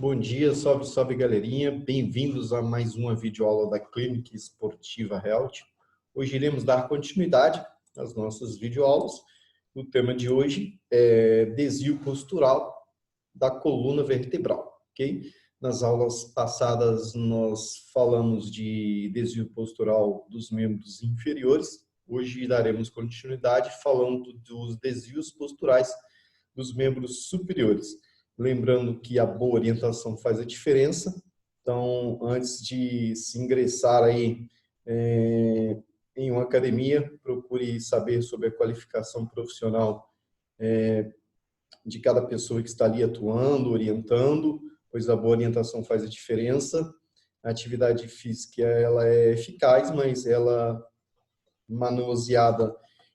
Bom dia, salve, salve galerinha. Bem-vindos a mais uma videoaula da Clínica Esportiva Health. Hoje iremos dar continuidade às nossas videoaulas. O tema de hoje é desvio postural da coluna vertebral, ok? Nas aulas passadas nós falamos de desvio postural dos membros inferiores. Hoje daremos continuidade falando dos desvios posturais dos membros superiores. Lembrando que a boa orientação faz a diferença. Então, antes de se ingressar aí em uma academia, procure saber sobre a qualificação profissional de cada pessoa que está ali atuando, orientando, pois a boa orientação faz a diferença. A atividade física ela é eficaz, mas ela manuseada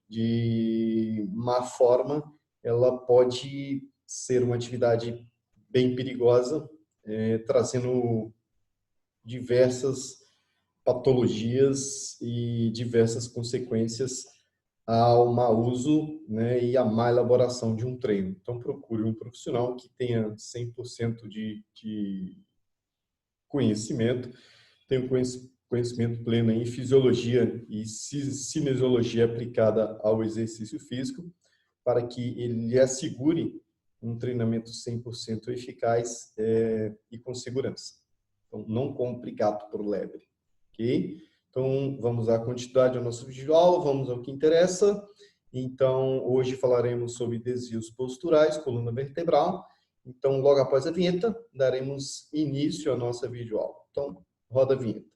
de má forma, ela pode ser uma atividade bem perigosa, trazendo diversas patologias e diversas consequências ao mau uso, né, e à má elaboração de um treino. Então, procure um profissional que tenha 100% de conhecimento, tenha conhecimento pleno em fisiologia e cinesiologia aplicada ao exercício físico, para que ele lhe assegure um treinamento 100% eficaz e com segurança. Então, não compre gato por lebre, ok? Então, vamos à continuidade da nossa videoaula, vamos ao que interessa. Então, hoje falaremos sobre desvios posturais, coluna vertebral. Então, logo após a vinheta, daremos início à nossa videoaula. Então, roda a vinheta.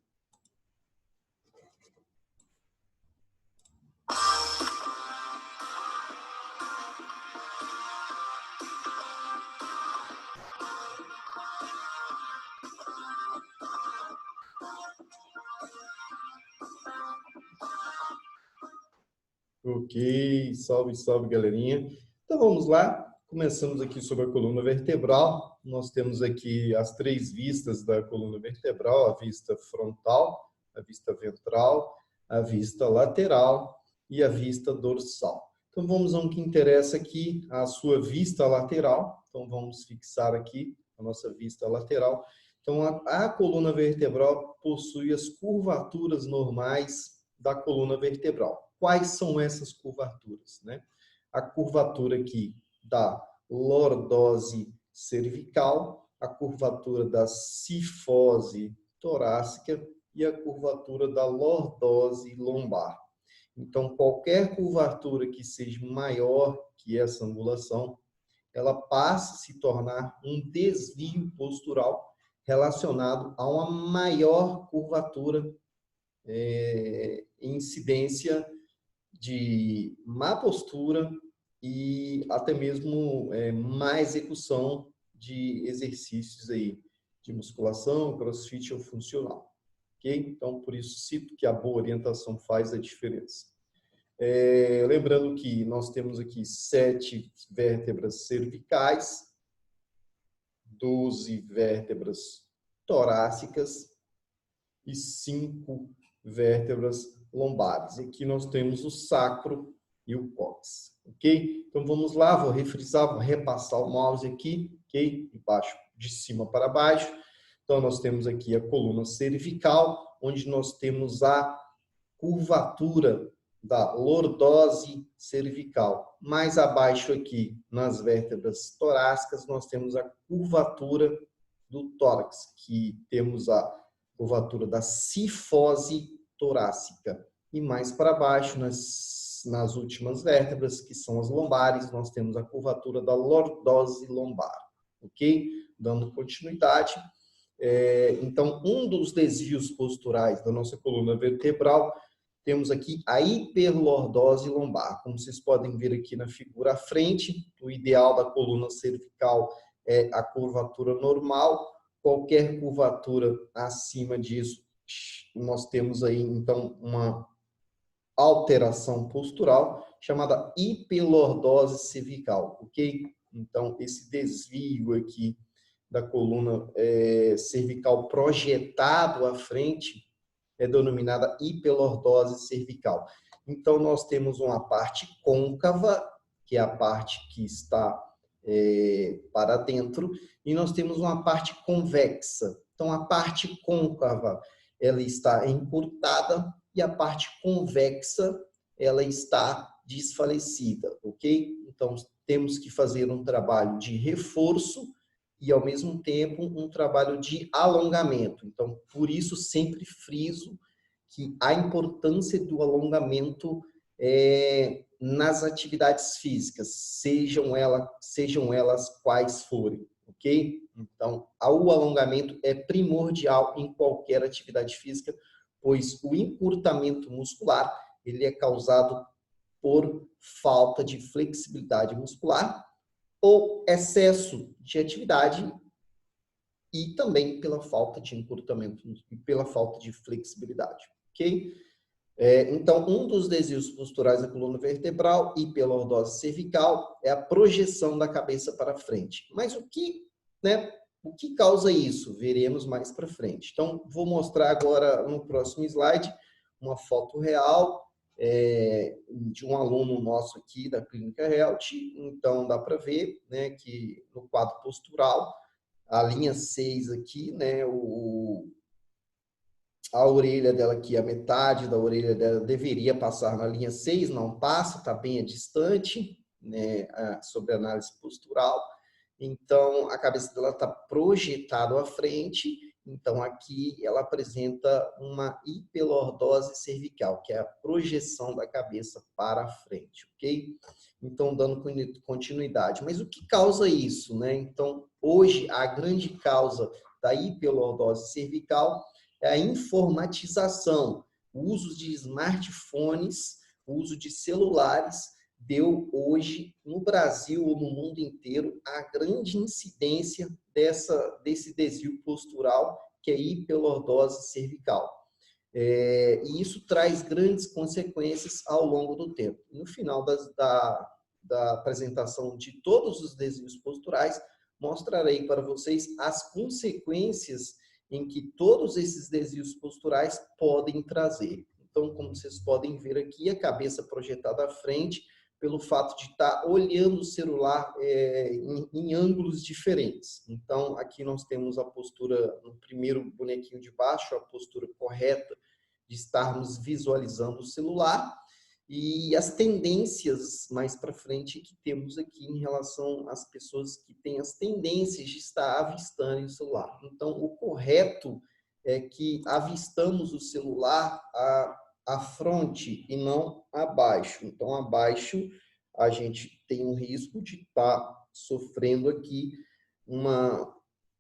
Ok, salve, salve, galerinha. Então, vamos lá. Começamos aqui sobre a coluna vertebral. Nós temos aqui as três vistas da coluna vertebral, a vista frontal, a vista ventral, a vista lateral e a vista dorsal. Então, vamos ao que interessa aqui, a sua vista lateral. Então, vamos fixar aqui a nossa vista lateral. Então, a coluna vertebral possui as curvaturas normais da coluna vertebral. Quais são essas curvaturas, né? A curvatura aqui da lordose cervical, a curvatura da cifose torácica e a curvatura da lordose lombar. Então, qualquer curvatura que seja maior que essa angulação, ela passa a se tornar um desvio postural relacionado a uma maior curvatura, incidência de má postura e até mesmo má execução de exercícios aí de musculação, crossfit ou funcional. Ok? Então, por isso cito que a boa orientação faz a diferença. Lembrando que nós temos aqui 7 vértebras cervicais, 12 vértebras torácicas e 5 vértebras lombares. Aqui nós temos o sacro e o cóccix, ok? Então vamos lá, vou refrisar, vou repassar o mouse aqui, ok? De cima para baixo. Então nós temos aqui a coluna cervical, onde nós temos a curvatura da lordose cervical. Mais abaixo aqui, nas vértebras torácicas, nós temos a curvatura do tórax, que temos a curvatura da cifose torácica. E mais para baixo, nas últimas vértebras, que são as lombares, nós temos a curvatura da lordose lombar. Ok? Dando continuidade. Então, um dos desvios posturais da nossa coluna vertebral, temos aqui a hiperlordose lombar. Como vocês podem ver aqui na figura à frente, o ideal da coluna cervical é a curvatura normal. Qualquer curvatura acima disso, nós temos aí, então, uma alteração postural chamada hiperlordose cervical, ok? Então, esse desvio aqui da coluna cervical projetado à frente é denominada hiperlordose cervical. Então, nós temos uma parte côncava, que é a parte que está para dentro, e nós temos uma parte convexa. Então, a parte côncava, ela está encurtada, e a parte convexa, ela está desfalecida, ok? Então, temos que fazer um trabalho de reforço e, ao mesmo tempo, um trabalho de alongamento. Então, por isso, sempre friso que a importância do alongamento nas atividades físicas, sejam elas quais forem, ok? Então, o alongamento é primordial em qualquer atividade física, pois o encurtamento muscular, ele é causado por falta de flexibilidade muscular ou excesso de atividade e também pela falta de encurtamento e pela falta de flexibilidade, ok? Então, um dos desvios posturais da coluna vertebral e pela lordose cervical é a projeção da cabeça para frente. Mas o que causa isso? Veremos mais para frente. Então, vou mostrar agora no próximo slide uma foto real de um aluno nosso aqui da Clínica Health. Então, dá para ver, né, que no quadro postural, a linha 6 aqui, né, a orelha dela aqui, a metade da orelha dela deveria passar na linha 6, não passa, está bem distante, né, sobre a análise postural. Então, a cabeça dela está projetada à frente, então aqui ela apresenta uma hipelordose cervical, que é a projeção da cabeça para a frente, ok? Então, dando continuidade. Mas o que causa isso, né? Então, hoje, a grande causa da hipelordose cervical é a informatização, o uso de smartphones, o uso de celulares, deu hoje, no Brasil ou no mundo inteiro, a grande incidência desse desvio postural, que é a hipelordose cervical. E isso traz grandes consequências ao longo do tempo. No final da apresentação de todos os desvios posturais, mostrarei para vocês as consequências em que todos esses desvios posturais podem trazer. Então, como vocês podem ver aqui, a cabeça projetada à frente, pelo fato de estar olhando o celular em ângulos diferentes. Então, aqui nós temos a postura, no primeiro bonequinho de baixo, a postura correta de estarmos visualizando o celular, e as tendências mais para frente que temos aqui em relação às pessoas que têm as tendências de estar avistando o celular. Então, o correto é que avistamos o celular à fronte e não abaixo. Então, abaixo a gente tem um risco de estar sofrendo aqui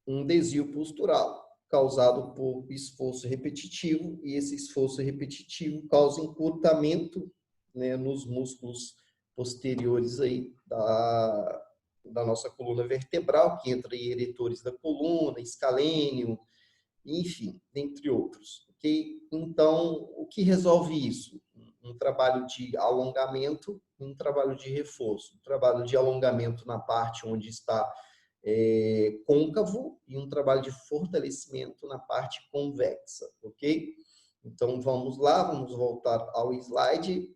um desvio postural causado por esforço repetitivo, e esse esforço repetitivo causa encurtamento, né, nos músculos posteriores aí da nossa coluna vertebral, que entra em eretores da coluna, escalênio, enfim, dentre outros, ok? Então, o que resolve isso? Um trabalho de alongamento, um trabalho de reforço. Um trabalho de alongamento na parte onde está côncavo e um trabalho de fortalecimento na parte convexa, ok? Então, vamos lá, vamos voltar ao slide,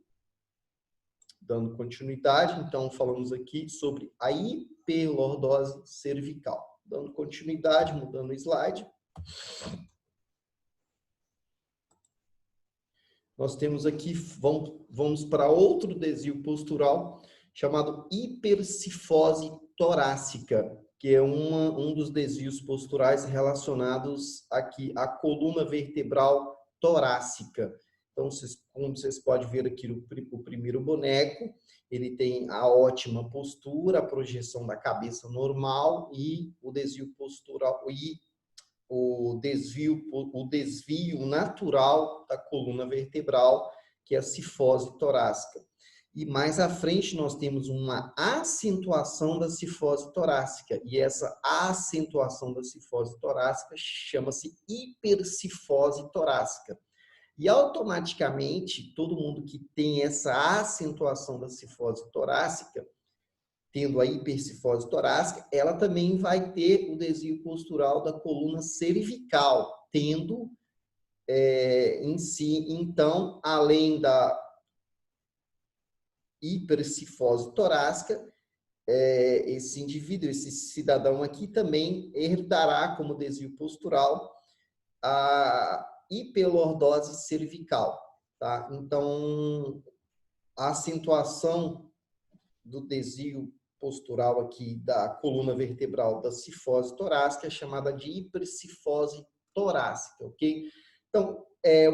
dando continuidade. Então, falamos aqui sobre a hipelordose cervical. Dando continuidade, mudando o slide. Nós temos aqui, vamos para outro desvio postural, chamado hipercifose torácica, que é um dos desvios posturais relacionados aqui à coluna vertebral torácica. Então, como vocês podem ver aqui o primeiro boneco, ele tem a ótima postura, a projeção da cabeça normal e o desvio postural o desvio natural da coluna vertebral, que é a cifose torácica. E mais à frente nós temos uma acentuação da cifose torácica, e essa acentuação da cifose torácica chama-se hipercifose torácica. E automaticamente, todo mundo que tem essa acentuação da cifose torácica, tendo a hipercifose torácica, ela também vai ter o desvio postural da coluna cervical, tendo em si, então, além da hipercifose torácica, esse indivíduo, esse cidadão aqui também herdará como desvio postural a hiperlordose cervical, tá? Então, a acentuação do desvio postural aqui da coluna vertebral da cifose torácica é chamada de hipercifose torácica, ok? Então,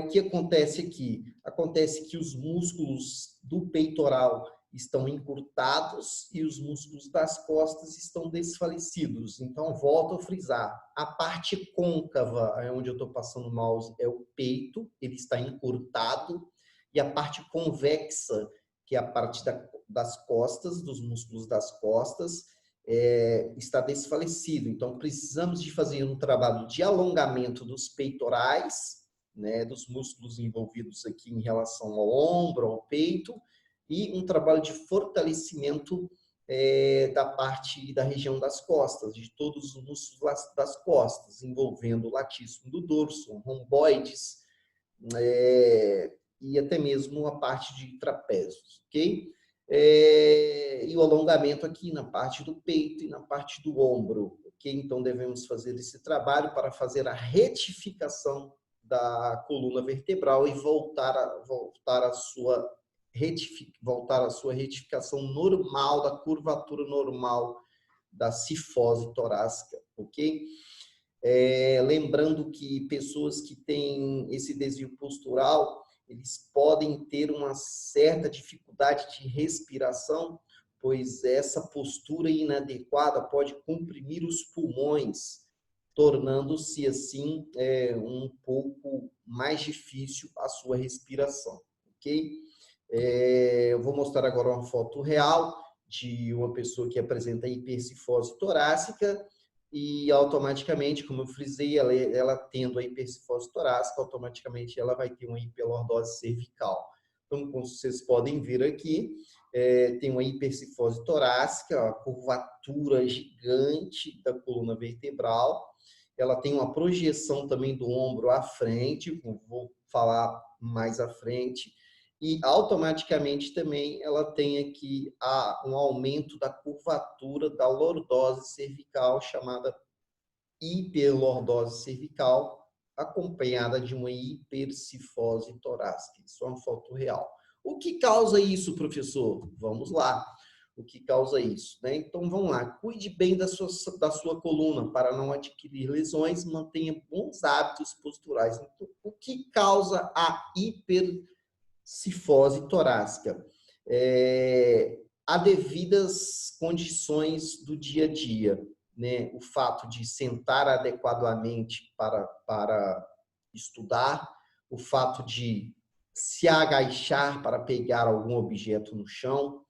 o que acontece aqui? Acontece que os músculos do peitoral estão encurtados e os músculos das costas estão desfalecidos. Então, volto a frisar, a parte côncava, onde eu estou passando o mouse, é o peito, ele está encurtado, e a parte convexa, que é a parte das costas, dos músculos das costas, está desfalecido. Então, precisamos de fazer um trabalho de alongamento dos peitorais, né, dos músculos envolvidos aqui em relação ao ombro, ao peito, e um trabalho de fortalecimento da parte da região das costas, de todos os músculos das costas, envolvendo o latíssimo do dorso, romboides, e até mesmo a parte de trapézios, ok? E o alongamento aqui na parte do peito e na parte do ombro, ok? Então, devemos fazer esse trabalho para fazer a retificação da coluna vertebral e voltar à sua retificação normal, da curvatura normal da cifose torácica, ok? Lembrando que pessoas que têm esse desvio postural, eles podem ter uma certa dificuldade de respiração, pois essa postura inadequada pode comprimir os pulmões, tornando-se assim um pouco mais difícil a sua respiração, ok? Eu vou mostrar agora uma foto real de uma pessoa que apresenta hipercifose torácica e automaticamente, como eu frisei, ela tendo a hipercifose torácica, automaticamente ela vai ter uma hiperlordose cervical. Então, como vocês podem ver aqui, tem uma hipercifose torácica, a curvatura gigante da coluna vertebral, ela tem uma projeção também do ombro à frente, vou falar mais à frente, e automaticamente também ela tem aqui um aumento da curvatura da lordose cervical, chamada hiperlordose cervical, acompanhada de uma hipercifose torácica. Isso é uma foto real. O que causa isso, professor? Vamos lá. O que causa isso, né? Então, vamos lá. Cuide bem da sua coluna para não adquirir lesões, mantenha bons hábitos posturais. Então, o que causa a hipercifose torácica? Há devidas condições do dia a dia, né? O fato de sentar adequadamente para estudar, o fato de se agachar para pegar algum objeto no chão,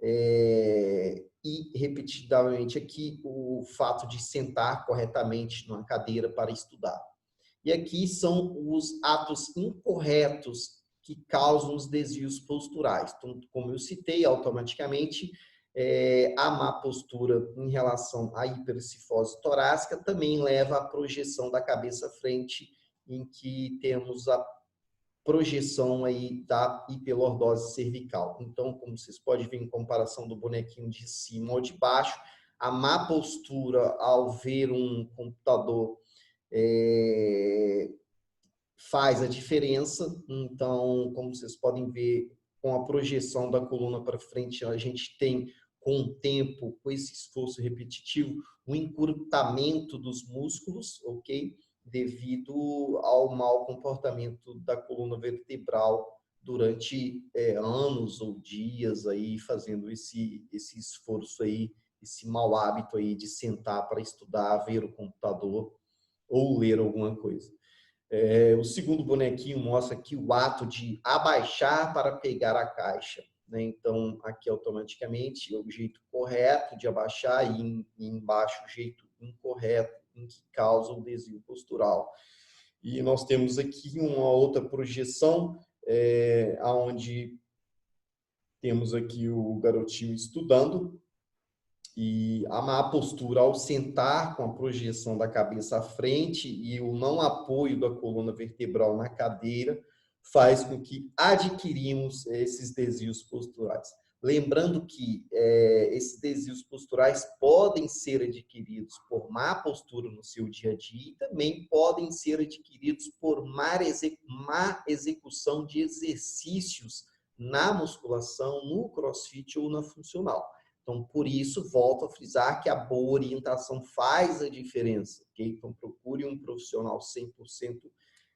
e repetidamente aqui o fato de sentar corretamente numa cadeira para estudar. E aqui são os atos incorretos que causam os desvios posturais. Então, como eu citei, automaticamente, a má postura em relação à hipercifose torácica também leva à projeção da cabeça à frente, em que temos a projeção aí da hiperlordose cervical. Então, como vocês podem ver em comparação do bonequinho de cima ou de baixo, a má postura ao ver um computador faz a diferença. Então, como vocês podem ver, com a projeção da coluna para frente, a gente tem, com o tempo, com esse esforço repetitivo, um encurtamento dos músculos, ok? Devido ao mau comportamento da coluna vertebral durante anos ou dias aí fazendo esse esforço aí, esse mau hábito aí de sentar para estudar, ver o computador ou ler alguma coisa. O segundo bonequinho mostra aqui o ato de abaixar para pegar a caixa, né? Então, aqui automaticamente é o jeito correto de abaixar e embaixo o jeito incorreto em que causa o desvio postural. E nós temos aqui uma outra projeção, onde temos aqui o garotinho estudando, e a má postura ao sentar com a projeção da cabeça à frente e o não apoio da coluna vertebral na cadeira faz com que adquirimos esses desvios posturais. Lembrando que esses desvios posturais podem ser adquiridos por má postura no seu dia a dia e também podem ser adquiridos por má execução de exercícios na musculação, no crossfit ou na funcional. Então, por isso, volto a frisar que a boa orientação faz a diferença, ok? Então, procure um profissional 100%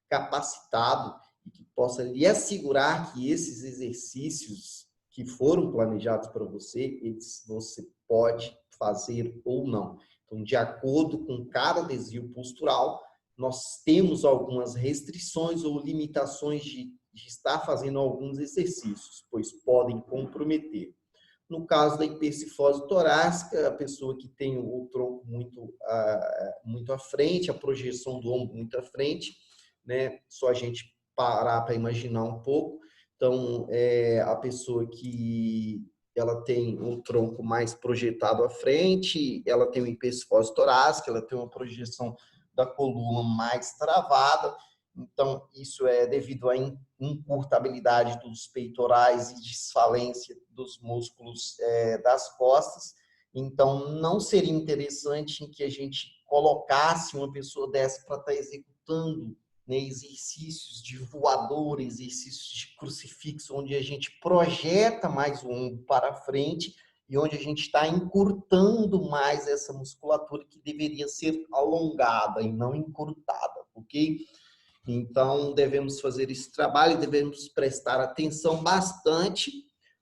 capacitado e que possa lhe assegurar que esses exercícios que foram planejados para você, você pode fazer ou não. Então, de acordo com cada desvio postural, nós temos algumas restrições ou limitações de estar fazendo alguns exercícios, pois podem comprometer. No caso da hipercifose torácica, a pessoa que tem o tronco muito à frente, a projeção do ombro muito à frente, né? Só a gente parar para imaginar um pouco. Então, a pessoa que ela tem um tronco mais projetado à frente, ela tem uma hipercifose torácica, ela tem uma projeção da coluna mais travada. Então, isso é devido à encurtabilidade dos peitorais e desfalência dos músculos das costas. Então, não seria interessante que a gente colocasse uma pessoa dessa para estar executando, né, exercícios de voador, exercícios de crucifixo, onde a gente projeta mais o ombro para frente e onde a gente está encurtando mais essa musculatura que deveria ser alongada e não encurtada, ok? Então, devemos fazer esse trabalho, devemos prestar atenção bastante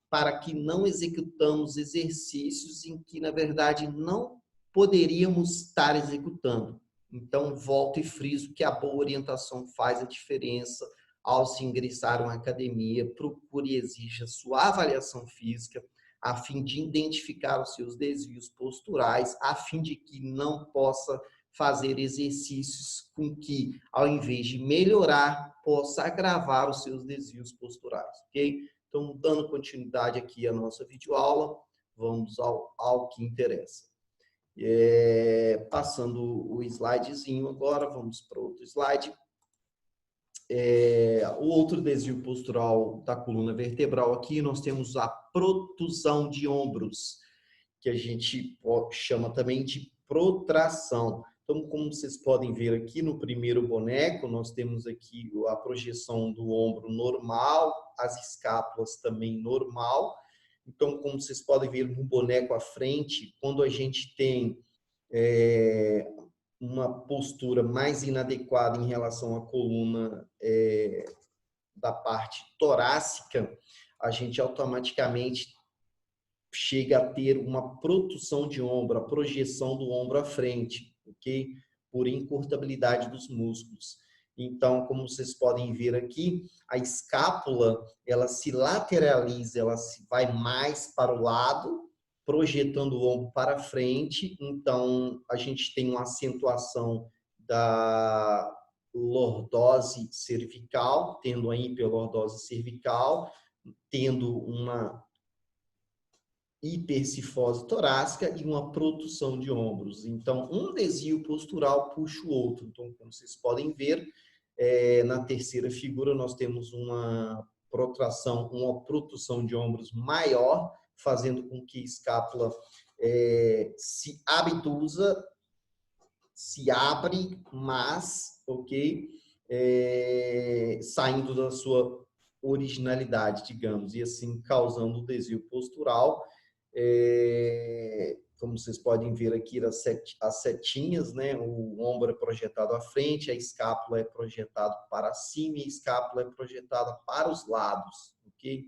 para que não executamos exercícios em que, na verdade, não poderíamos estar executando. Então, volto e friso que a boa orientação faz a diferença ao se ingressar em uma academia. Procure e exija sua avaliação física, a fim de identificar os seus desvios posturais, a fim de que não possa fazer exercícios com que, ao invés de melhorar, possa agravar os seus desvios posturais, ok? Então, dando continuidade aqui à nossa videoaula, vamos ao que interessa. Passando o slidezinho agora, vamos para outro slide. O outro desvio postural da coluna vertebral aqui, nós temos a protusão de ombros, que a gente chama também de protração. Então, como vocês podem ver aqui no primeiro boneco, nós temos aqui a projeção do ombro normal, as escápulas também normal. Então, como vocês podem ver no boneco à frente, quando a gente tem uma postura mais inadequada em relação à coluna da parte torácica, a gente automaticamente chega a ter uma protusão de ombro, a projeção do ombro à frente, ok? Por encurtabilidade dos músculos. Então, como vocês podem ver aqui, a escápula, ela se lateraliza, ela se vai mais para o lado, projetando o ombro para frente. Então, a gente tem uma acentuação da lordose cervical, tendo a hiperlordose cervical, tendo uma hipercifose torácica e uma protusão de ombros. Então, um desvio postural puxa o outro. Então, como vocês podem ver, na terceira figura nós temos uma protração, uma protusão de ombros maior, fazendo com que a escápula se abduza, se abre, mas, ok, saindo da sua originalidade, digamos, e assim causando o desvio postural. Como vocês podem ver aqui as setinhas, né? O ombro é projetado à frente, a escápula é projetada para cima e a escápula é projetada para os lados, ok?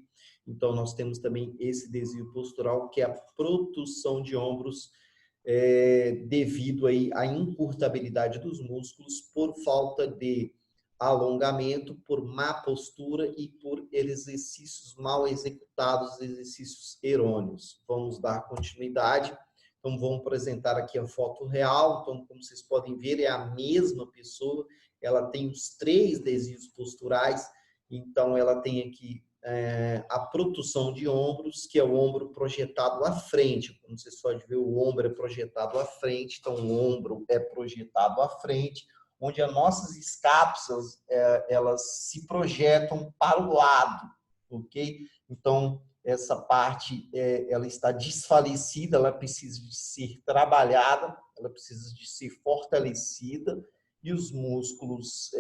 Então, nós temos também esse desvio postural, que é a protusão de ombros devido aí à encurtabilidade dos músculos por falta de alongamento, por má postura e por exercícios mal executados, exercícios errôneos. Vamos dar continuidade. Então, vamos apresentar aqui a foto real. Então, como vocês podem ver, é a mesma pessoa. Ela tem os 3 desvios posturais. Então, ela tem aqui a protusão de ombros, que é o ombro projetado à frente. Como vocês podem ver, o ombro é projetado à frente. Então, o ombro é projetado à frente, onde as nossas escápulas elas se projetam para o lado, ok? Então, essa parte ela está desfalecida, ela precisa de ser trabalhada, ela precisa de ser fortalecida, e os músculos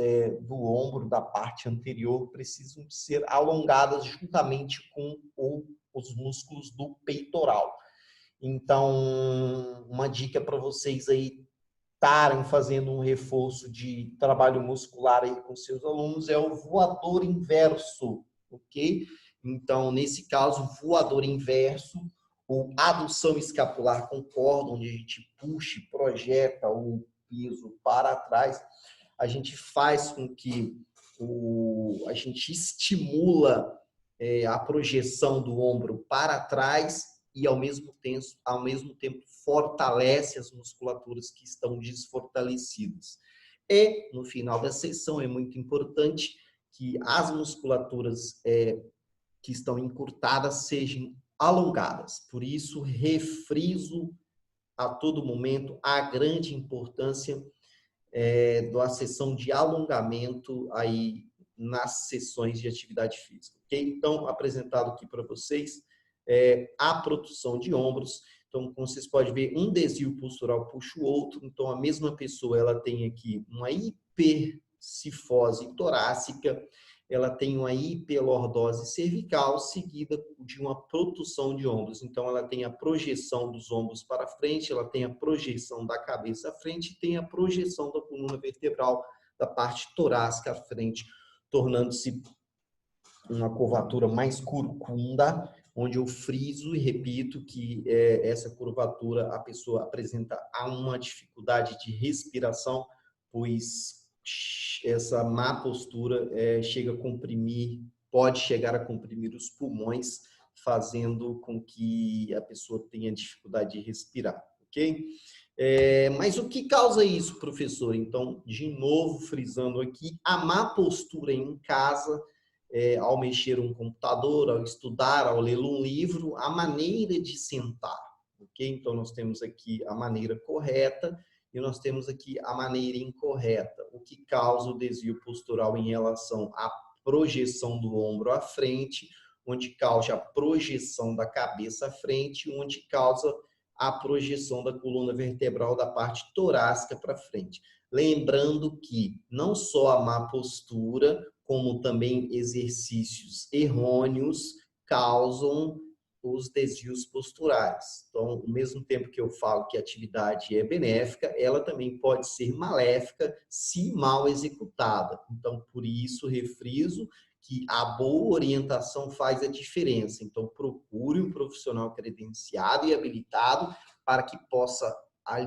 do ombro, da parte anterior, precisam de ser alongados juntamente com os músculos do peitoral. Então, uma dica para vocês aí estarem fazendo um reforço de trabalho muscular aí com seus alunos é o voador inverso, ok? Então, nesse caso, voador inverso ou adução escapular com corda, onde a gente puxa e projeta o peso para trás, a gente faz com que a gente estimula a projeção do ombro para trás e, ao mesmo tempo, fortalece as musculaturas que estão desfortalecidas. E, no final da sessão, é muito importante que as musculaturas que estão encurtadas sejam alongadas. Por isso, refriso a todo momento a grande importância da sessão de alongamento aí nas sessões de atividade física. Okay? Então, apresentado aqui para vocês a protução de ombros. Então, como vocês podem ver, um desvio postural puxa o outro. Então, a mesma pessoa ela tem aqui uma hipercifose torácica, ela tem uma hiperlordose cervical, seguida de uma protução de ombros. Então, ela tem a projeção dos ombros para frente, ela tem a projeção da cabeça à frente, e tem a projeção da coluna vertebral da parte torácica à frente, tornando-se uma curvatura mais curvunda, onde eu friso e repito que essa curvatura a pessoa apresenta uma dificuldade de respiração, pois essa má postura pode chegar a comprimir os pulmões, fazendo com que a pessoa tenha dificuldade de respirar, ok? Mas o que causa isso, professor? Então, de novo, frisando aqui, a má postura em casa, ao mexer um computador, ao estudar, ao ler um livro, a maneira de sentar, ok? Então, nós temos aqui a maneira correta e nós temos aqui a maneira incorreta, o que causa o desvio postural em relação à projeção do ombro à frente, onde causa a projeção da cabeça à frente, onde causa a projeção da coluna vertebral da parte torácica para frente. Lembrando que não só a má postura, como também exercícios errôneos causam os desvios posturais. Então, ao mesmo tempo que eu falo que a atividade é benéfica, ela também pode ser maléfica se mal executada. Então, por isso, refriso que a boa orientação faz a diferença. Então, procure um profissional credenciado e habilitado para que possa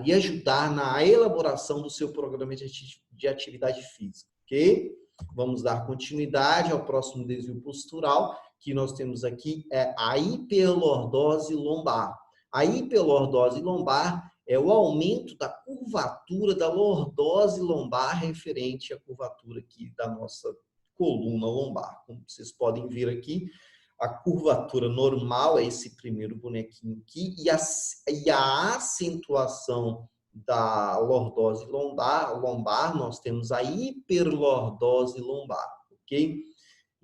lhe ajudar na elaboração do seu programa de atividade física, ok? Vamos dar continuidade ao próximo desvio postural, que nós temos aqui a hiperlordose lombar. A hiperlordose lombar é o aumento da curvatura da lordose lombar referente à curvatura aqui da nossa coluna lombar. Como vocês podem ver aqui, a curvatura normal é esse primeiro bonequinho aqui, e a acentuação da lordose lombar, nós temos a hiperlordose lombar, ok?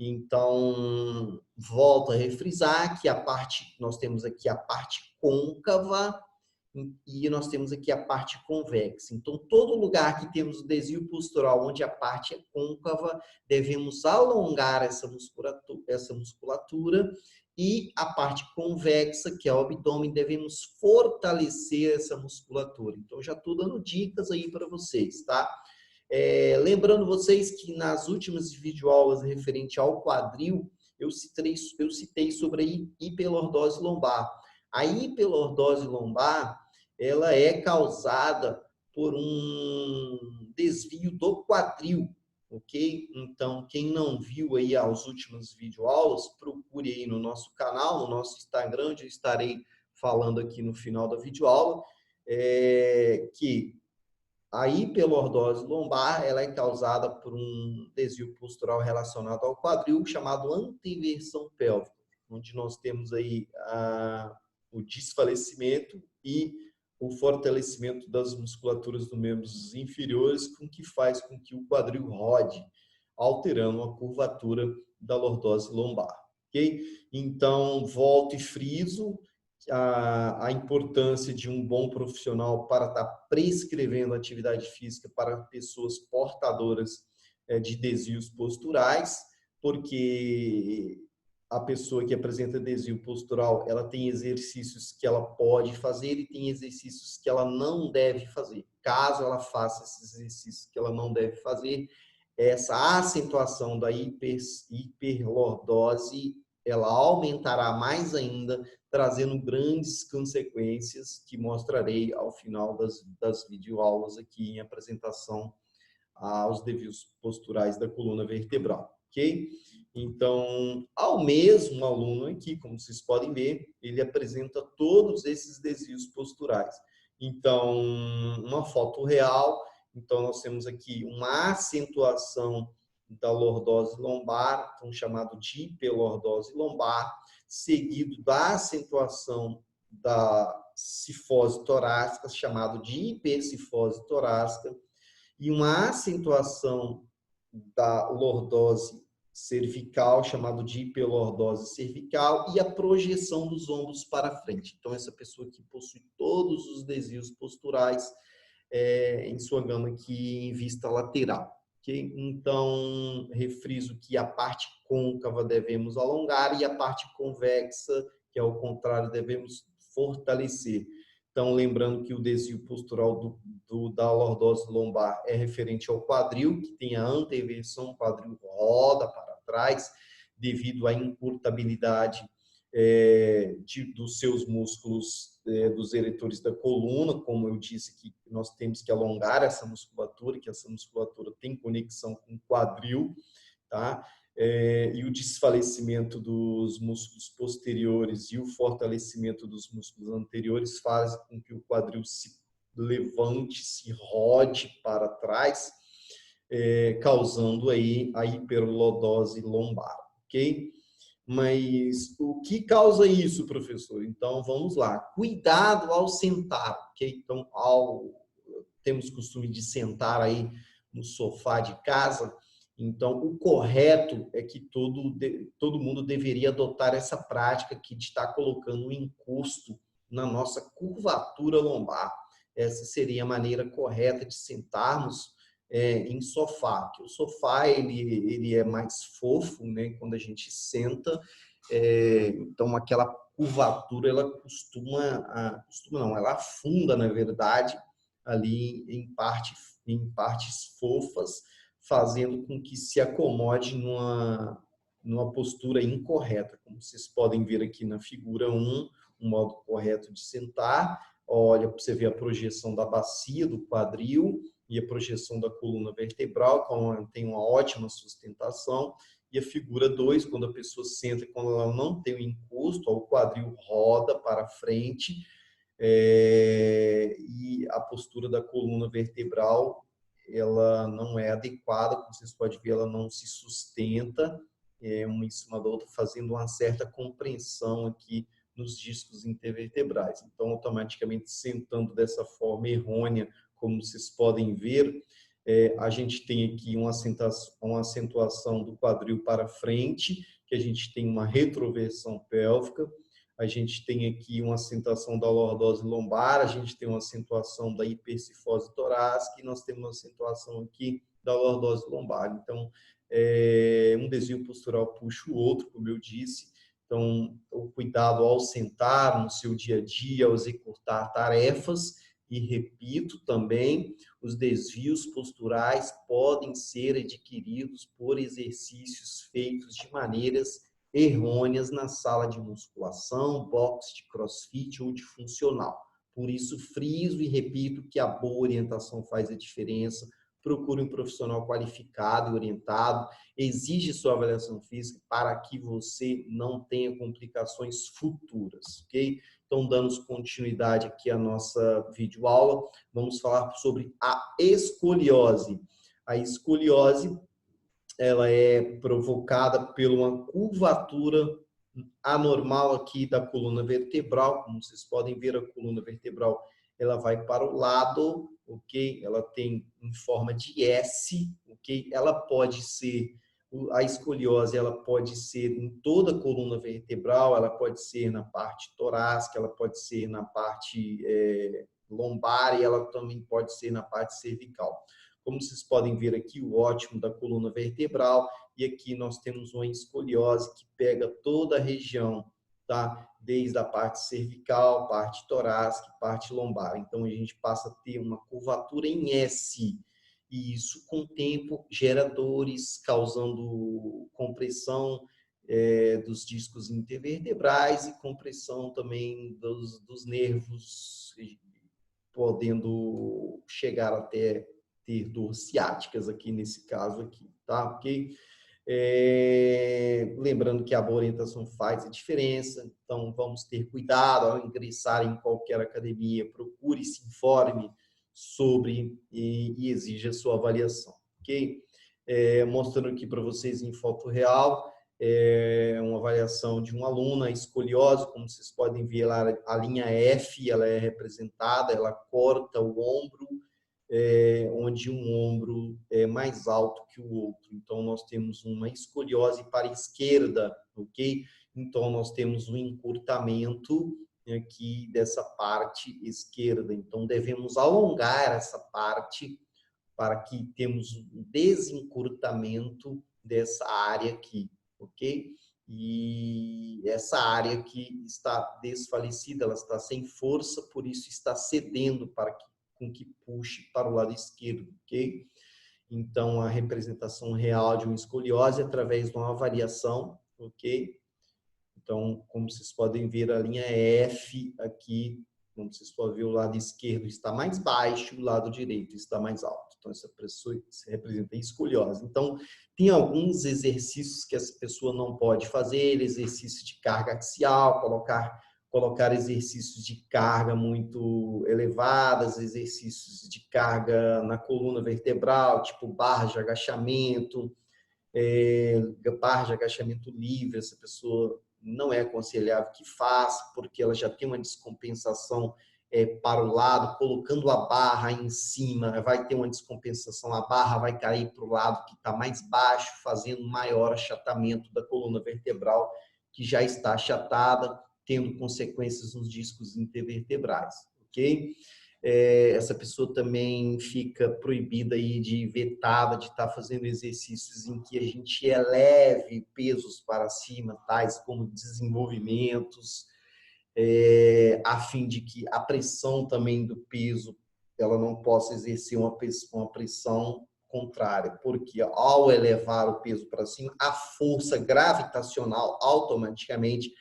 Então, volto a refrisar que nós temos aqui a parte côncava e nós temos aqui a parte convexa. Então, todo lugar que temos o desvio postural, onde a parte é côncava, devemos alongar essa musculatura, e a parte convexa, que é o abdômen, devemos fortalecer essa musculatura. Então, já estou dando dicas aí para vocês, tá? Lembrando vocês que nas últimas videoaulas referente ao quadril, eu citei sobre a hiperlordose lombar. A hiperlordose lombar, ela é causada por um desvio do quadril, ok? Então, quem não viu aí as últimas videoaulas, procure aí no nosso canal, no nosso Instagram, onde eu estarei falando aqui no final da videoaula, que a hiperlordose lombar ela é causada por um desvio postural relacionado ao quadril, chamado anteversão pélvica, onde nós temos aí o desfalecimento e o fortalecimento das musculaturas dos membros inferiores, com que faz com que o quadril rode, alterando a curvatura da lordose lombar. ok? Então, volto e friso a importância de um bom profissional para estar prescrevendo atividade física para pessoas portadoras de desvios posturais, porque a pessoa que apresenta desvio postural, ela tem exercícios que ela pode fazer e tem exercícios que ela não deve fazer. Caso ela faça esses exercícios que ela não deve fazer, essa acentuação da hiperlordose, ela aumentará mais ainda, trazendo grandes consequências que mostrarei ao final das videoaulas aqui em apresentação aos desvios posturais da coluna vertebral, ok? Então, ao mesmo aluno aqui, como vocês podem ver, ele apresenta todos esses desvios posturais. Então, uma foto real, então nós temos aqui uma acentuação da lordose lombar, então chamado de hiperlordose lombar, seguido da acentuação da cifose torácica, chamado de hipercifose torácica, e uma acentuação da lordose cervical, chamado de hiperlordose cervical, e a projeção dos ombros para frente. Então, essa pessoa que possui todos os desvios posturais em sua gama aqui em vista lateral. Okay? Então, refriso que a parte côncava devemos alongar e a parte convexa, que é o contrário, devemos fortalecer. Então, lembrando que o desvio postural da lordose lombar é referente ao quadril, que tem a anteversão, o quadril roda para trás, devido à encurtabilidade dos seus músculos, dos eretores da coluna, como eu disse, que nós temos que alongar essa musculatura, que essa musculatura tem conexão com o quadril, tá? E o desfalecimento dos músculos posteriores e o fortalecimento dos músculos anteriores faz com que o quadril se levante, se rode para trás, causando aí a hiperlordose lombar, ok? Mas o que causa isso, professor? Então, vamos lá. Cuidado ao sentar, ok? Então, temos costume de sentar aí no sofá de casa. Então, o correto é que todo mundo deveria adotar essa prática aqui de estar colocando um encosto na nossa curvatura lombar. Essa seria a maneira correta de sentarmos em sofá, que o sofá ele é mais fofo, né? Quando a gente senta, então aquela curvatura ela costuma não, ela afunda na verdade ali em partes fofas, fazendo com que se acomode numa postura incorreta, como vocês podem ver aqui na figura 1, um modo correto de sentar. Olha, para você ver a projeção da bacia, do quadril, e a projeção da coluna vertebral, que tem uma ótima sustentação. E a figura 2, quando a pessoa senta, quando ela não tem o encosto, o quadril roda para frente, e a postura da coluna vertebral ela não é adequada, como vocês podem ver, ela não se sustenta uma em cima da outra, fazendo uma certa compreensão aqui nos discos intervertebrais. Então, automaticamente, sentando dessa forma errônea, como vocês podem ver, a gente tem aqui uma acentuação do quadril para frente, que a gente tem uma retroversão pélvica, a gente tem aqui uma acentuação da lordose lombar, a gente tem uma acentuação da hipercifose torácica e nós temos uma acentuação aqui da lordose lombar. Então, um desvio postural puxa o outro, como eu disse. Então, o cuidado ao sentar no seu dia a dia, ao executar tarefas. E repito também, os desvios posturais podem ser adquiridos por exercícios feitos de maneiras errôneas na sala de musculação, box de crossfit ou de funcional. Por isso, friso e repito que a boa orientação faz a diferença. Procure um profissional qualificado e orientado. Exige sua avaliação física para que você não tenha complicações futuras, ok? Então, dando continuidade aqui à nossa videoaula, vamos falar sobre a escoliose. A escoliose, ela é provocada por uma curvatura anormal aqui da coluna vertebral. Como vocês podem ver, a coluna vertebral ela vai para o lado, ok? Ela tem em forma de S, ok? Ela pode ser A escoliose ela pode ser em toda a coluna vertebral, ela pode ser na parte torácica, ela pode ser na parte lombar e ela também pode ser na parte cervical. Como vocês podem ver aqui, o ótimo da coluna vertebral, e aqui nós temos uma escoliose que pega toda a região, tá? Desde a parte cervical, parte torácica, parte lombar. Então a gente passa a ter uma curvatura em S. E isso, com o tempo, gera dores, causando compressão dos discos intervertebrais e compressão também dos nervos, podendo chegar até ter dor ciáticas aqui nesse caso aqui, tá? Ok? Lembrando que a boa orientação faz a diferença, então vamos ter cuidado ao ingressar em qualquer academia, procure se informe sobre e exija a sua avaliação, ok? Mostrando aqui para vocês em foto real, uma avaliação de um aluno, a escoliose, como vocês podem ver lá, a linha F, ela é representada, ela corta o ombro, onde um ombro é mais alto que o outro. Então, nós temos uma escoliose para a esquerda, ok? Então, nós temos um encurtamento aqui dessa parte esquerda. Então, devemos alongar essa parte para que temos um desencurtamento dessa área aqui, ok? E essa área que está desfalecida, ela está sem força, por isso está cedendo para que puxe para o lado esquerdo, ok? Então, a representação real de uma escoliose através de uma variação, ok? Então, como vocês podem ver, a linha F aqui, como vocês podem ver, o lado esquerdo está mais baixo, o lado direito está mais alto. Então, essa pessoa se representa em escoliose. Então, tem alguns exercícios que essa pessoa não pode fazer, exercício de carga axial, colocar exercícios de carga muito elevadas, exercícios de carga na coluna vertebral, tipo barra de agachamento, barra de agachamento livre. Essa pessoa não é aconselhável que faça, porque ela já tem uma descompensação para o lado, colocando a barra em cima, vai ter uma descompensação, a barra vai cair para o lado que está mais baixo, fazendo maior achatamento da coluna vertebral, que já está achatada, tendo consequências nos discos intervertebrais, ok? Essa pessoa também fica proibida aí vetada de estar fazendo exercícios em que a gente eleve pesos para cima, tais como desenvolvimentos, a fim de que a pressão também do peso ela não possa exercer uma pressão contrária, porque ao elevar o peso para cima, a força gravitacional automaticamente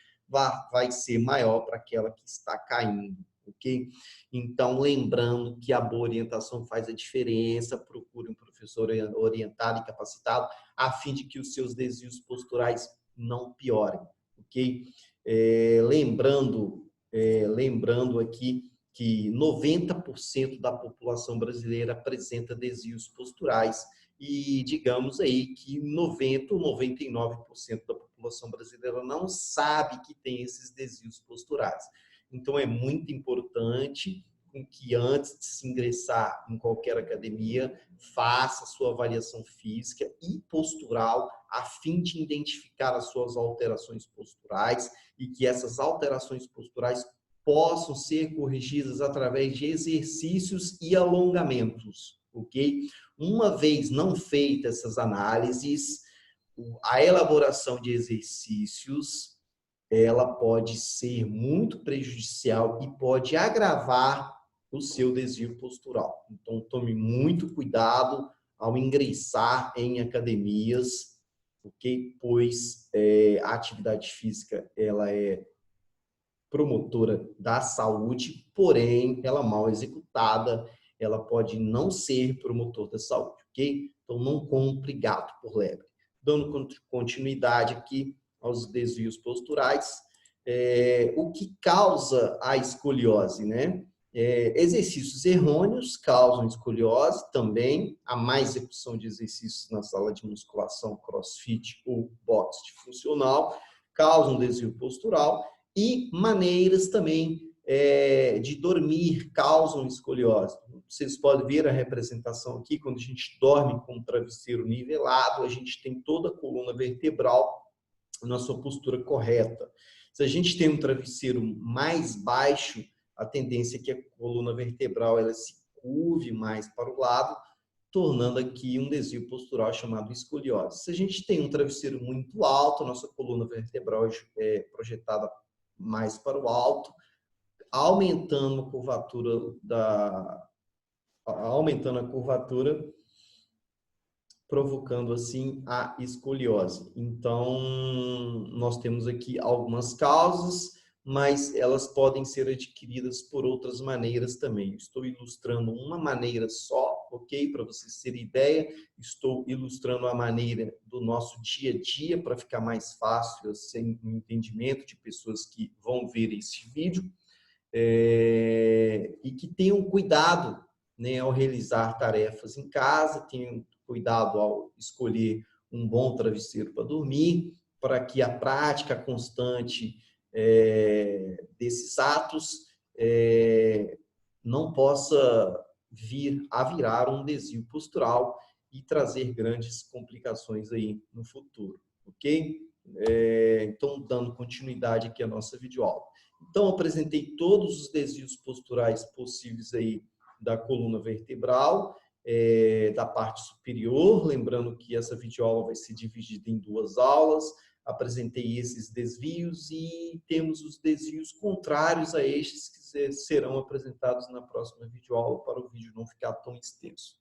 vai ser maior para aquela que está caindo, ok? Então, lembrando que a boa orientação faz a diferença, procure um professor orientado e capacitado, a fim de que os seus desvios posturais não piorem, ok? Lembrando aqui que 90% da população brasileira apresenta desvios posturais e digamos aí que 90% ou 99% da população brasileira não sabe que tem esses desvios posturais. Então, é muito importante que antes de se ingressar em qualquer academia, faça sua avaliação física e postural, a fim de identificar as suas alterações posturais e que essas alterações posturais possam ser corrigidas através de exercícios e alongamentos, ok? Uma vez não feitas essas análises, a elaboração de exercícios ela pode ser muito prejudicial e pode agravar o seu desvio postural. Então, tome muito cuidado ao ingressar em academias, ok? Pois a atividade física ela é promotora da saúde, porém, ela mal executada, ela pode não ser promotor da saúde, ok? Então, não compre gato por lebre. Dando continuidade aqui aos desvios posturais, o que causa a escoliose, né? Exercícios errôneos causam escoliose também, a má execução de exercícios na sala de musculação, crossfit ou boxe funcional causam desvio postural e maneiras também de dormir causam escoliose. vocês podem ver a representação aqui, quando a gente dorme com o travesseiro nivelado, a gente tem toda a coluna vertebral na sua postura correta. Se a gente tem um travesseiro mais baixo, a tendência é que a coluna vertebral ela se curve mais para o lado, tornando aqui um desvio postural chamado escoliose. Se a gente tem um travesseiro muito alto, nossa coluna vertebral é projetada mais para o alto, aumentando a curvatura, provocando assim a escoliose. Então, nós temos aqui algumas causas, mas elas podem ser adquiridas por outras maneiras também. Estou ilustrando uma maneira só, ok? Para vocês terem ideia, estou ilustrando a maneira do nosso dia a dia para ficar mais fácil assim, o entendimento de pessoas que vão ver esse vídeo e que tenham cuidado, né, ao realizar tarefas em casa, tenham cuidado ao escolher um bom travesseiro para dormir, para que a prática constante desses atos não possa vir a virar um desvio postural e trazer grandes complicações aí no futuro, ok? Então, dando continuidade aqui à nossa videoaula. Então, apresentei todos os desvios posturais possíveis aí da coluna vertebral, da parte superior, lembrando que essa videoaula vai ser dividida em 2 aulas. Apresentei esses desvios e temos os desvios contrários a estes que serão apresentados na próxima videoaula para o vídeo não ficar tão extenso.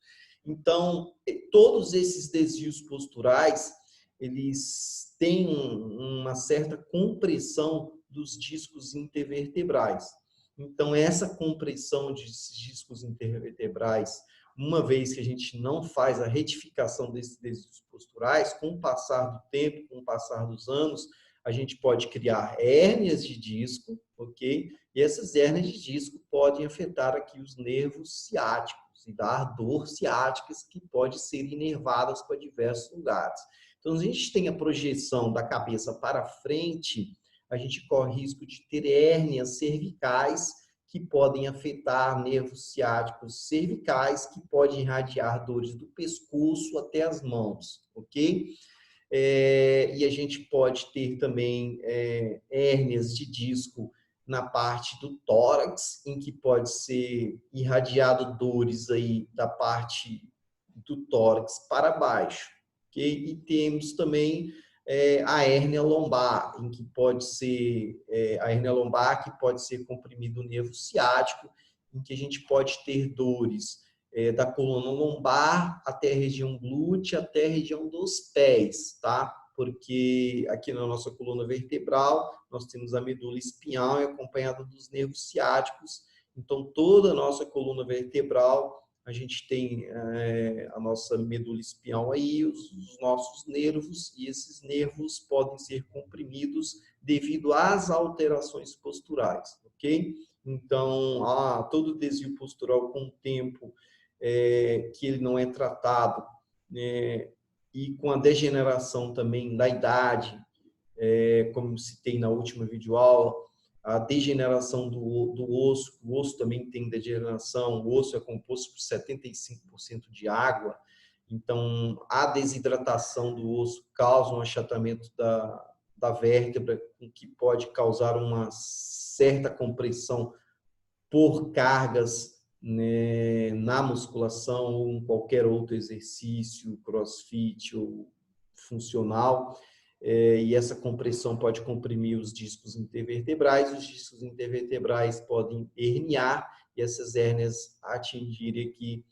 Então, todos esses desvios posturais, eles têm uma certa compressão dos discos intervertebrais. Então, essa compressão de discos intervertebrais, uma vez que a gente não faz a retificação desses desvios posturais, com o passar do tempo, com o passar dos anos, a gente pode criar hérnias de disco, ok? E essas hérnias de disco podem afetar aqui os nervos ciáticos e dar dor ciáticas que pode ser inervadas para diversos lugares. Então, se a gente tem a projeção da cabeça para frente, a gente corre risco de ter hérnias cervicais que podem afetar nervos ciáticos cervicais, que podem irradiar dores do pescoço até as mãos, ok? E a gente pode ter também hérnias de disco na parte do tórax, em que pode ser irradiado dores aí da parte do tórax para baixo, ok? E temos também a hérnia lombar, em que pode ser a hérnia lombar, que pode ser comprimido o nervo ciático, em que a gente pode ter dores da coluna lombar até a região glútea, até a região dos pés, tá? Porque aqui na nossa coluna vertebral nós temos a medula espinhal acompanhada dos nervos ciáticos. Então, toda a nossa coluna vertebral, a gente tem a nossa medula espinhal aí, os nossos nervos, e esses nervos podem ser comprimidos devido às alterações posturais, ok? Então, todo desvio postural com o tempo que ele não é tratado, e com a degeneração também da idade, como citei na última videoaula, a degeneração do osso, o osso também tem degeneração, o osso é composto por 75% de água, então a desidratação do osso causa um achatamento da vértebra, que pode causar uma certa compressão por cargas, né, na musculação ou em qualquer outro exercício, crossfit ou funcional, e essa compressão pode comprimir os discos intervertebrais, os discos intervertebrais podem herniar e essas hérnias atingirem aqui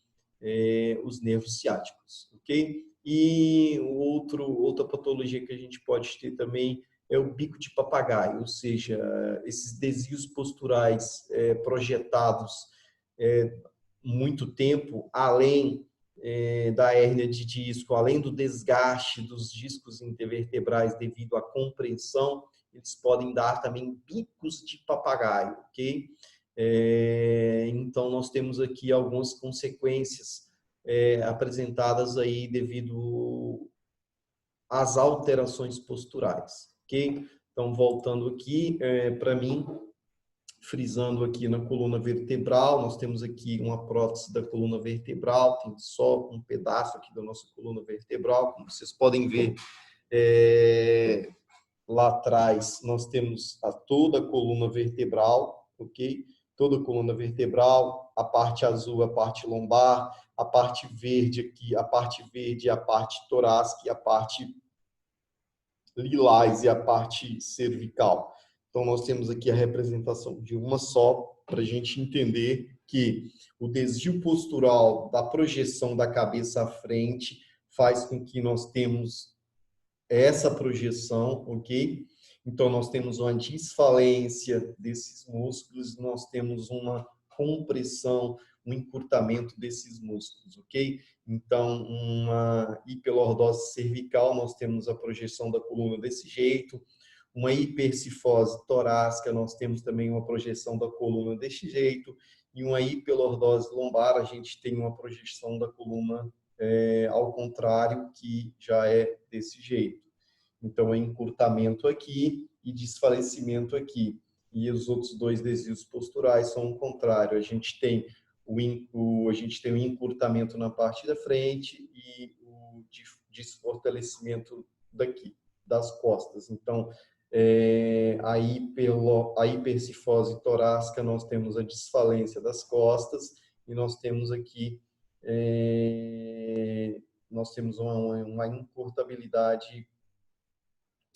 os nervos ciáticos, ok? E outra patologia que a gente pode ter também é o bico de papagaio, ou seja, esses desvios posturais projetados muito tempo, além da hérnia de disco, além do desgaste dos discos intervertebrais devido à compressão, eles podem dar também bicos de papagaio, ok? Então, nós temos aqui algumas consequências apresentadas aí devido às alterações posturais, ok? Então, voltando aqui, para mim, frisando aqui na coluna vertebral, nós temos aqui uma prótese da coluna vertebral, tem só um pedaço aqui da nossa coluna vertebral, como vocês podem ver, lá atrás nós temos toda a coluna vertebral, ok? Toda a coluna vertebral, a parte azul, a parte lombar, a parte verde aqui, a parte verde, a parte torácica e a parte lilás e a parte cervical. Então, nós temos aqui a representação de uma só, para a gente entender que o desvio postural da projeção da cabeça à frente faz com que nós temos essa projeção, ok? Então, nós temos uma desfalência desses músculos, nós temos uma compressão, um encurtamento desses músculos, ok? Então, uma hipelordose cervical, nós temos a projeção da coluna desse jeito. Uma hipercifose torácica, nós temos também uma projeção da coluna desse jeito. E uma hipelordose lombar, a gente tem uma projeção da coluna ao contrário, que já é desse jeito. Então, é encurtamento aqui e desfalecimento aqui. E os outros dois desvios posturais são o contrário. A gente tem o encurtamento na parte da frente e o desfortalecimento daqui, das costas. Então, a hipercifose torácica, nós temos a desfalência das costas e nós temos aqui uma encurtabilidade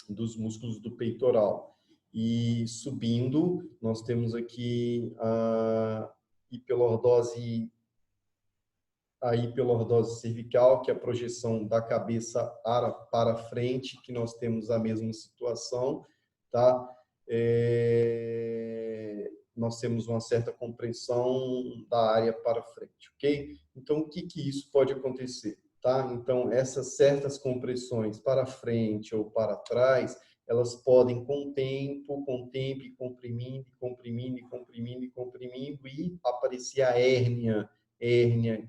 dos músculos do peitoral. E subindo, nós temos aqui a hipelordose cervical, que é a projeção da cabeça para frente, que nós temos a mesma situação, tá? Nós temos uma certa compressão da área para frente, ok? Então, o que isso pode acontecer? Tá? Então, essas certas compressões para frente ou para trás, elas podem, com o tempo, comprimindo e aparecer a hérnia,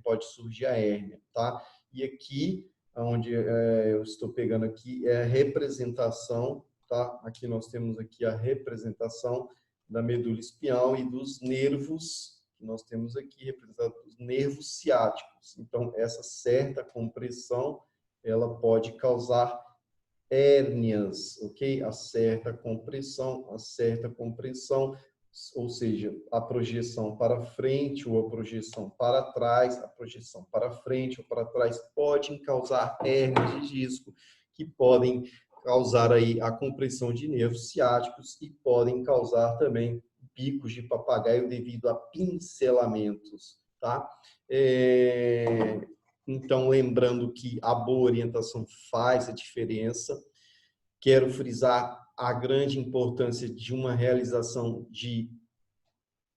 pode surgir a hérnia, tá? E aqui, onde eu estou pegando aqui, é a representação, tá? Aqui nós temos aqui a representação da medula espinhal e dos nervos, que nós temos aqui representados os nervos ciáticos. Então, essa certa compressão, ela pode causar hérnias, ok? A certa compressão, ou seja, a projeção para frente ou a projeção para trás, a projeção para frente ou para trás pode causar hérnias de disco, que podem causar aí a compressão de nervos ciáticos e podem causar também bicos de papagaio devido a pincelamentos, tá? Então, lembrando que a boa orientação faz a diferença. Quero frisar a grande importância de uma realização de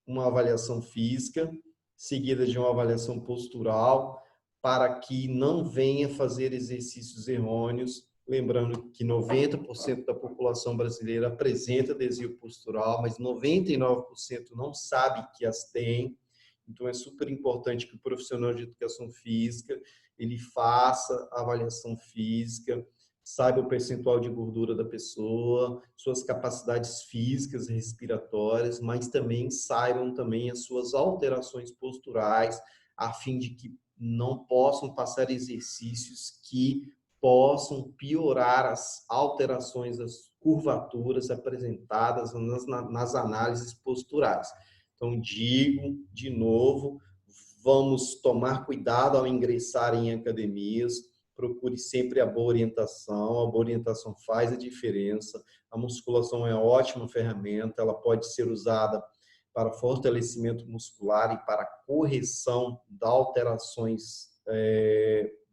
uma avaliação física, seguida de uma avaliação postural, para que não venha fazer exercícios errôneos. Lembrando que 90% da população brasileira apresenta desvio postural, mas 99% não sabe que as tem. Então, é super importante que o profissional de educação física ele faça a avaliação física, saiba o percentual de gordura da pessoa, suas capacidades físicas e respiratórias, mas também saibam também as suas alterações posturais, a fim de que não possam passar exercícios que possam piorar as alterações das curvaturas apresentadas nas análises posturais. Então, digo de novo, vamos tomar cuidado ao ingressar em academias, procure sempre a boa orientação faz a diferença, a musculação é uma ótima ferramenta, ela pode ser usada para fortalecimento muscular e para correção das alterações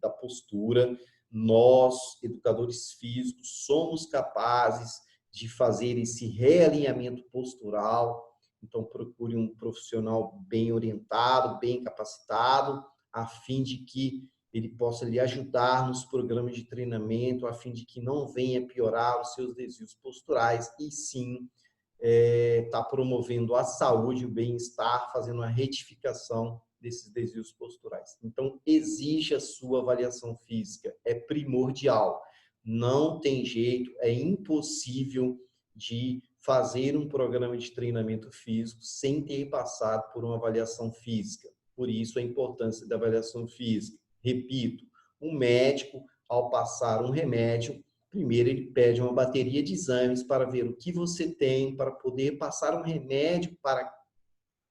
da postura. Nós, educadores físicos, somos capazes de fazer esse realinhamento postural. Então, procure um profissional bem orientado, bem capacitado, a fim de que ele possa lhe ajudar nos programas de treinamento, a fim de que não venha piorar os seus desvios posturais e sim está promovendo a saúde e o bem-estar, fazendo a retificação desses desvios posturais. Então, exige a sua avaliação física, é primordial. Não tem jeito, é impossível de fazer um programa de treinamento físico sem ter passado por uma avaliação física. Por isso, a importância da avaliação física. Repito, um médico, ao passar um remédio, primeiro ele pede uma bateria de exames para ver o que você tem, para poder passar um remédio para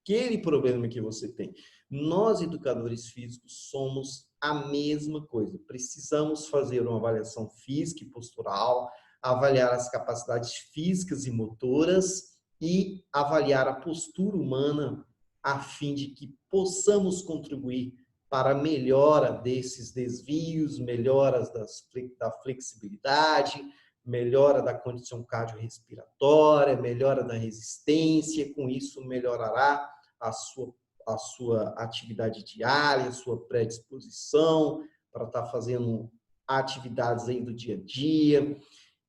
aquele problema que você tem. Nós, educadores físicos, somos a mesma coisa. Precisamos fazer uma avaliação física e postural, avaliar as capacidades físicas e motoras e avaliar a postura humana a fim de que possamos contribuir para a melhora desses desvios, melhoras da flexibilidade, melhora da condição cardiorrespiratória, melhora da resistência, com isso melhorará a sua atividade diária, a sua predisposição para estar fazendo atividades aí do dia a dia,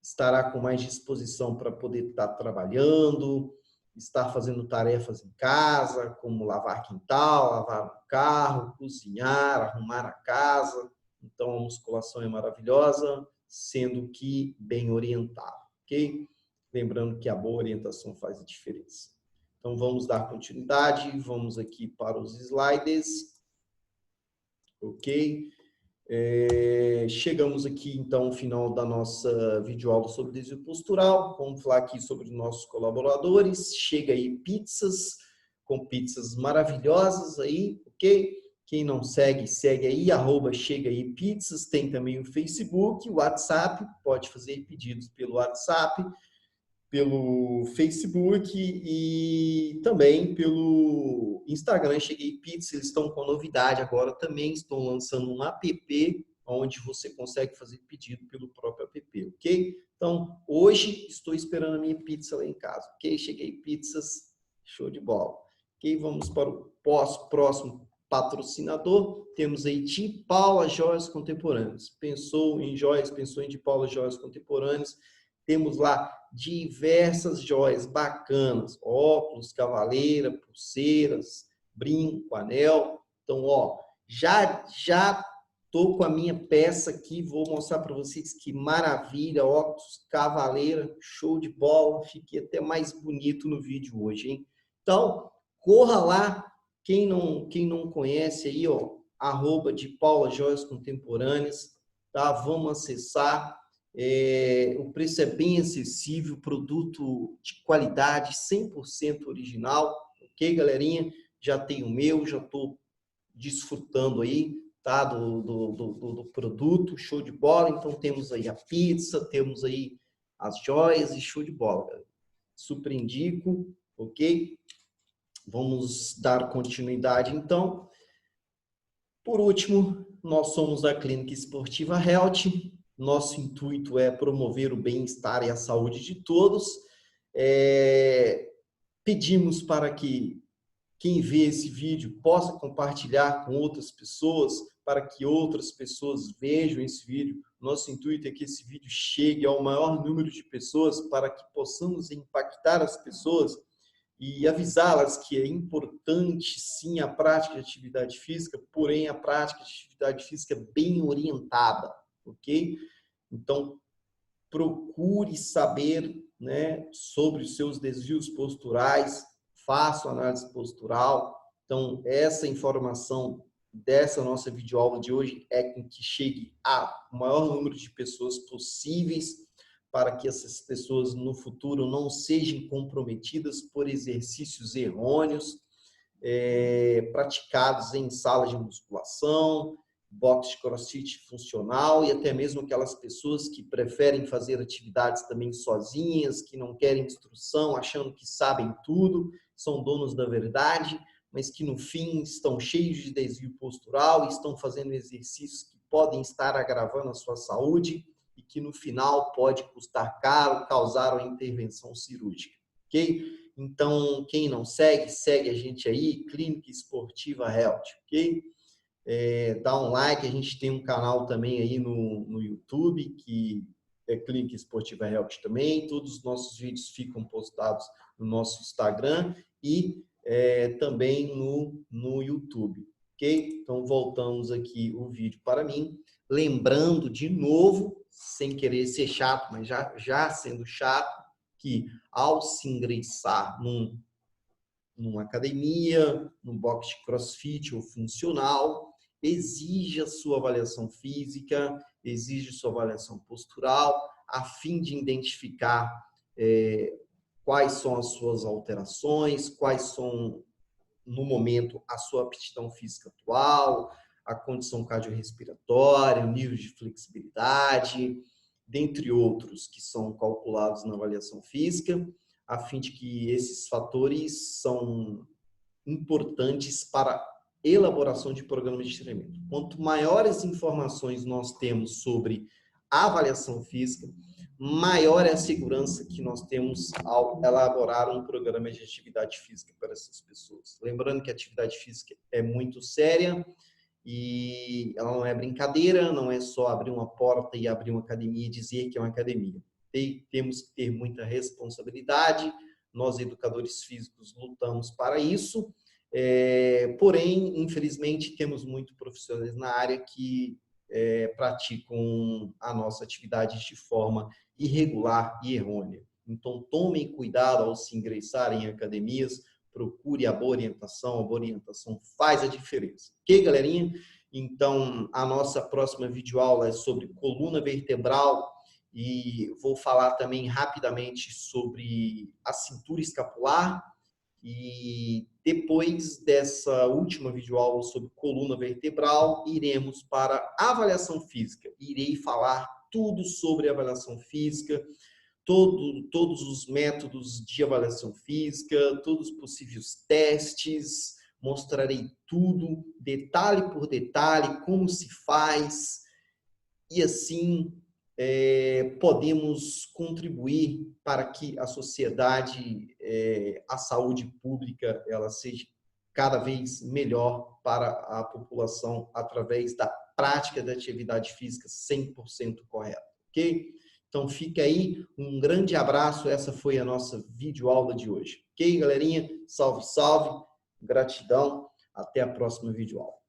estará com mais disposição para poder estar trabalhando, estar fazendo tarefas em casa, como lavar quintal, lavar o carro, cozinhar, arrumar a casa. Então, a musculação é maravilhosa, sendo que bem orientada, ok? Lembrando que a boa orientação faz a diferença. Então, vamos dar continuidade, vamos aqui para os slides, ok? Chegamos aqui, então, ao final da nossa videoaula sobre desvio postural. Vamos falar aqui sobre os nossos colaboradores. Chega aí pizzas, com pizzas maravilhosas aí, ok? Quem não segue, segue aí, @chega aí pizzas. Tem também o Facebook, o WhatsApp, pode fazer pedidos pelo WhatsApp, pelo Facebook e também pelo Instagram. Cheguei Pizza, eles estão com novidade agora também, estão lançando um app onde você consegue fazer pedido pelo próprio app, ok? Então, hoje estou esperando a minha pizza lá em casa, ok? Cheguei Pizzas, show de bola. Ok, vamos para o próximo patrocinador. Temos aí de Paula Joias Contemporâneas. Pensou em joias, pensou em de Paula Joias Contemporâneas. Temos lá diversas joias bacanas, óculos, cavaleira, pulseiras, brinco, anel. Então, ó, já tô com a minha peça aqui, vou mostrar para vocês que maravilha, óculos, cavaleira, show de bola, fiquei até mais bonito no vídeo hoje, hein? Então, corra lá, quem não conhece aí, ó, @de Paula Joias Contemporâneas, tá? Vamos acessar. O preço é bem acessível, produto de qualidade, 100% original, ok, galerinha? Já tenho o meu, já estou desfrutando aí, tá? Do produto, show de bola. Então, temos aí a pizza, temos aí as joias e show de bola, galera. Super indico, ok? Vamos dar continuidade, então. Por último, nós somos da Clínica Esportiva Health. Nosso intuito é promover o bem-estar e a saúde de todos. Pedimos para que quem vê esse vídeo possa compartilhar com outras pessoas, para que outras pessoas vejam esse vídeo. Nosso intuito é que esse vídeo chegue ao maior número de pessoas para que possamos impactar as pessoas e avisá-las que é importante, sim, a prática de atividade física, porém a prática de atividade física bem orientada, ok? Então, procure saber, né, sobre os seus desvios posturais, faça análise postural. Então, essa informação dessa nossa videoaula de hoje é que chegue ao maior número de pessoas possíveis, para que essas pessoas no futuro não sejam comprometidas por exercícios errôneos, praticados em salas de musculação, box de crossfit funcional, e até mesmo aquelas pessoas que preferem fazer atividades também sozinhas, que não querem instrução, achando que sabem tudo, são donos da verdade, mas que no fim estão cheios de desvio postural e estão fazendo exercícios que podem estar agravando a sua saúde e que no final pode custar caro, causar uma intervenção cirúrgica, ok? Então, quem não segue, segue a gente aí, Clínica Esportiva Health, ok? Dá um like, a gente tem um canal também aí no YouTube, que é Clínica Esportiva Health também, todos os nossos vídeos ficam postados no nosso Instagram e também no YouTube, ok? Então, voltamos aqui o vídeo para mim, lembrando de novo, sem querer ser chato, mas já sendo chato, que, ao se ingressar numa academia, num box de crossfit ou funcional, exige a sua avaliação física, exige sua avaliação postural, a fim de identificar quais são as suas alterações, quais são, no momento, a sua aptidão física atual, a condição cardiorrespiratória, o nível de flexibilidade, dentre outros que são calculados na avaliação física, a fim de que esses fatores são importantes para a elaboração de programas de treinamento. Quanto maiores informações nós temos sobre a avaliação física, maior é a segurança que nós temos ao elaborar um programa de atividade física para essas pessoas. Lembrando que a atividade física é muito séria e ela não é brincadeira, não é só abrir uma porta e abrir uma academia e dizer que é uma academia. Temos que ter muita responsabilidade, nós educadores físicos lutamos para isso, porém, infelizmente, temos muitos profissionais na área que praticam a nossa atividade de forma irregular e errônea. Então, tomem cuidado ao se ingressarem em academias, procure a boa orientação faz a diferença. Ok, galerinha? Então, a nossa próxima videoaula é sobre coluna vertebral e vou falar também rapidamente sobre a cintura escapular. E depois dessa última videoaula sobre coluna vertebral, iremos para a avaliação física. Irei falar tudo sobre avaliação física, todos os métodos de avaliação física, todos os possíveis testes, mostrarei tudo, detalhe por detalhe, como se faz, e assim podemos contribuir para que a sociedade, a saúde pública, ela seja cada vez melhor para a população através da prática da atividade física 100% correta, ok? Então, fica aí, um grande abraço, essa foi a nossa videoaula de hoje. Ok, galerinha? Salve, salve, gratidão, até a próxima videoaula.